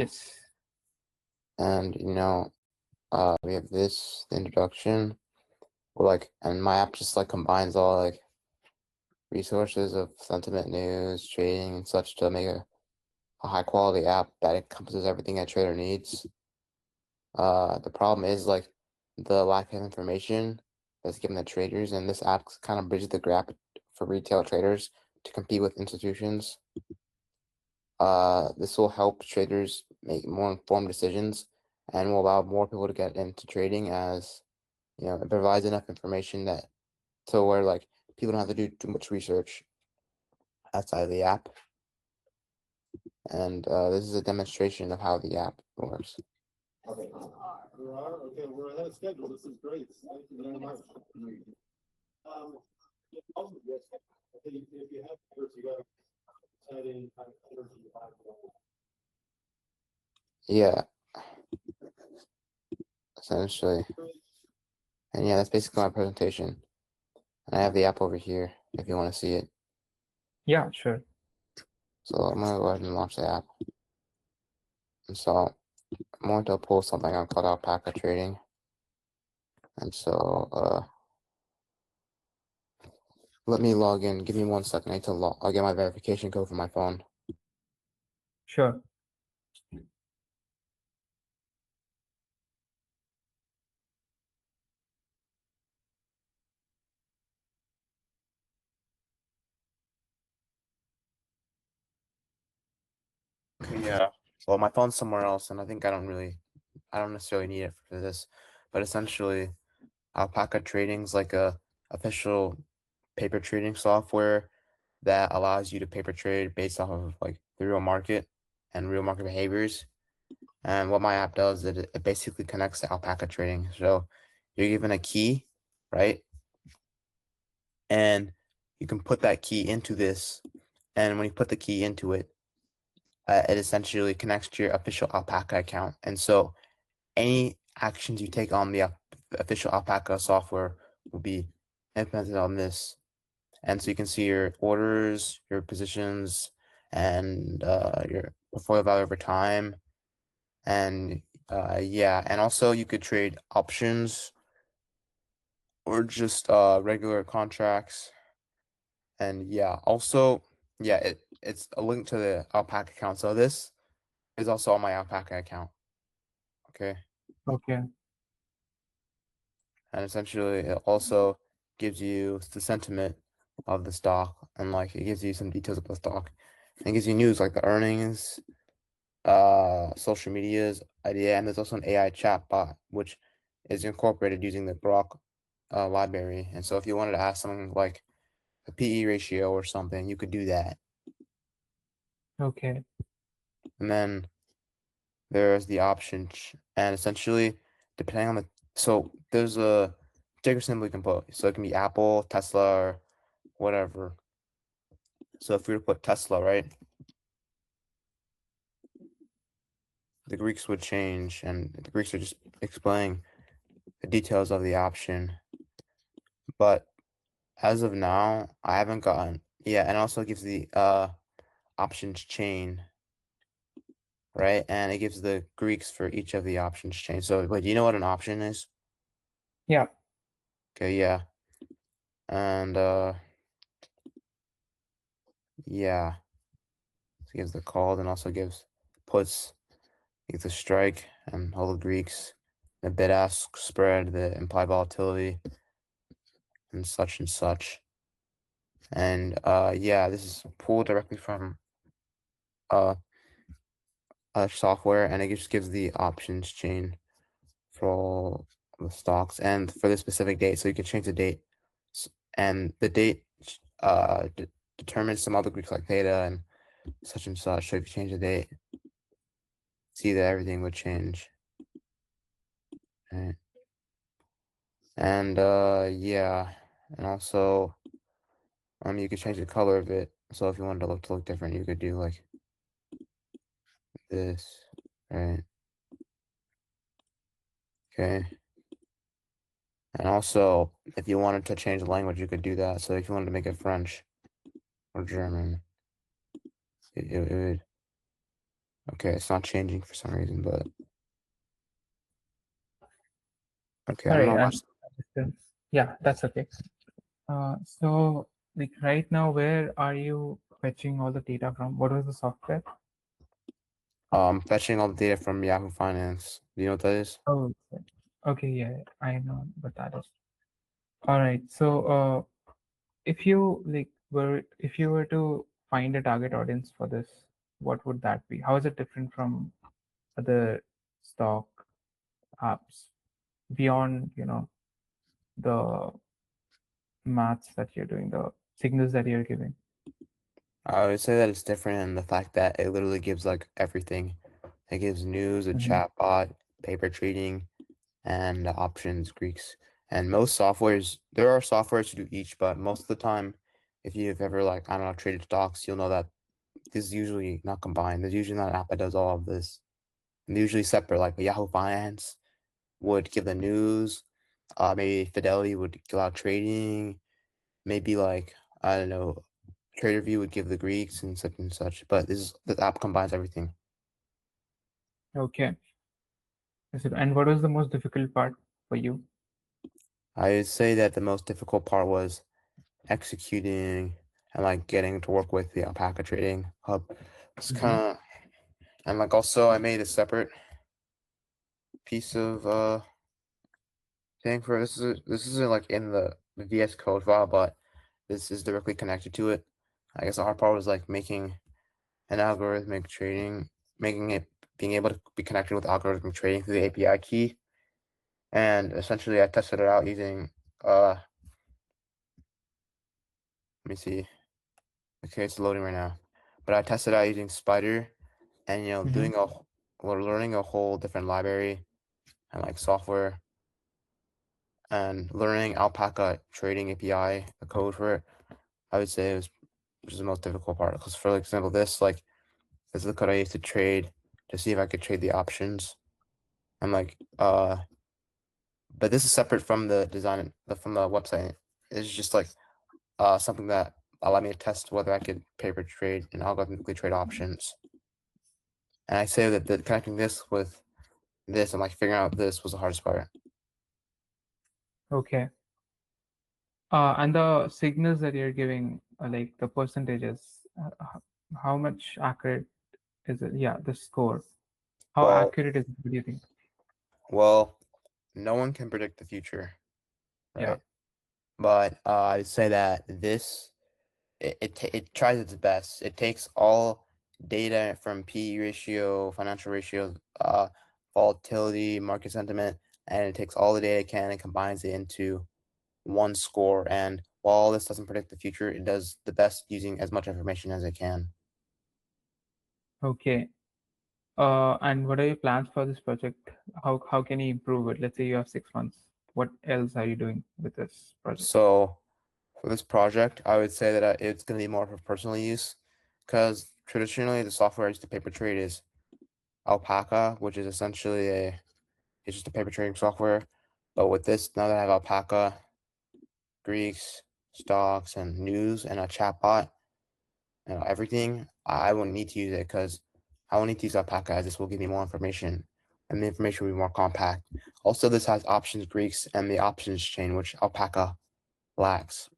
Yes. And we have the introduction, or and my app just combines all resources of sentiment news, trading, and such to make a high quality app that encompasses everything a trader needs. The problem is the lack of information that's given to traders, and this app kind of bridges the gap for retail traders to compete with institutions. This will help traders make more informed decisions and will allow more people to get into trading as it provides enough information that to where people don't have to do too much research outside of the app. And this is a demonstration of how the app works. Okay. Okay, we're ahead of schedule. This is great. Thank you very much. Yeah, yes. Okay, if you have viewers, you got to set in kind of energy. Yeah, essentially. And yeah, that's basically my presentation. And I have the app over here if you want to see it. Yeah, sure. So I'm gonna go ahead and launch the app. And so I'm going to pull something on called Alpaca Trading. And so let me log in. Give me 1 second. I need to I'll get my verification code from my phone. Sure. Yeah. Well, my phone's somewhere else, and I think I don't necessarily need it for this. But essentially, Alpaca Trading's like a official paper trading software that allows you to paper trade based off of the real market and real market behaviors. And what my app does, it basically connects to Alpaca Trading. So you're given a key, right? And you can put that key into this. And when you put the key into it, it essentially connects to your official Alpaca account. And so any actions you take on the official Alpaca software will be implemented on this. And so you can see your orders, your positions, and your portfolio value over time. And yeah, and also you could trade options or just regular contracts. And yeah, also, yeah, it's a link to the Alpaca account. So this is also on my Alpaca account. Okay. Okay. And essentially it also gives you the sentiment of the stock and it gives you some details of the stock. And it gives you news like the earnings, social medias idea, and there's also an AI chat bot which is incorporated using the Grok library. And so if you wanted to ask something like a PE ratio or something, you could do that. Okay. And then there's the options, and essentially depending on so there's a ticker symbol you can put. So it can be Apple, Tesla, or whatever. So if we were to put Tesla, right, the Greeks would change, and the Greeks are just explaining the details of the option. But as of now, I haven't gotten, yeah, and also gives the options chain, right? And it gives the Greeks for each of the options chain. So wait, do you know what an option is? Yeah. Okay, yeah. And yeah. So it gives the call and also gives puts, gives the strike and all the Greeks, the bid-ask spread, the implied volatility, and such and such. And yeah, this is pulled directly from uh software, and it just gives the options chain for all the stocks and for the specific date. So you can change the date, and the date determines some other Greeks like theta and such and such. So if you change the date, see that everything would change. Right. And yeah, and also you could change the color of it. So if you wanted to look different, you could do like this, right? Okay. And also, if you wanted to change the language, you could do that. So if you wanted to make it French or German, it would Okay, it's not changing for some reason, but okay, All I'm right, gonna and watch. yeah, that's okay. So like right now, where are you fetching all the data from? What was the software? Fetching all the data from Yahoo Finance. Do you know what that is? Oh, okay, yeah, I know what that is. All right, so if you if you were to find a target audience for this, what would that be? How is it different from other stock apps beyond, the maths that you're doing, the signals that you're giving? I would say that it's different in the fact that it literally gives like everything. It gives news, a Mhm. chatbot, paper trading, and options, Greeks. And most softwares, there are softwares to do each, but most of the time, if you've ever like, I don't know, traded stocks, you'll know that this is usually not combined. There's usually not an app that does all of this. And they're usually separate, like Yahoo Finance would give the news, maybe Fidelity would give out trading, maybe like, I don't know, TraderView would give the Greeks and such and such. But this app combines everything. Okay. And what was the most difficult part for you? I would say that the most difficult part was executing and like getting to work with the alpaca trading hub. It's Hmm. kind of, and like also I made a separate piece of thing for this isn't like in the VS Code file, but this is directly connected to it. I guess the hard part was like making an algorithmic trading, making it being able to be connected with algorithmic trading through the API key. And essentially I tested it out using let me see. Okay, it's loading right now. But I tested out using Spider and Hmm. we're learning a whole different library and like software and learning Alpaca trading API, the code for it. I would say it was the most difficult part. Because for example, this is the code I used to trade to see if I could trade the options. I'm like, but this is separate from the design from the website. It's just like something that allowed me to test whether I could paper trade and algorithmically trade options. And I say that connecting this with this and like figuring out this was the hardest part. Okay. And the signals that you're giving, like the percentages, how much accurate is it? Yeah, the score. How Well, accurate is it? What do you think? well, no one can predict the future, Yeah. right? But I'd say that it tries its best. It takes all data from PE ratio, financial ratios, volatility, market sentiment, and it takes all the data it can and combines it into one score. And while this doesn't predict the future, it does the best using as much information as it can. Okay. And what are your plans for this project? How can you improve it? Let's say you have 6 months. What else are you doing with this project? So for this project, I would say that it's going to be more for personal use because traditionally the software I used to paper trade is Alpaca, which is essentially it's just a paper trading software. But with this, now that I have Alpaca, Greeks, stocks, and news, and a chatbot, and everything, I won't need to use it because I won't need to use Alpaca as this will give me more information, and the information will be more compact. Also, this has options Greeks and the options chain, which Alpaca lacks.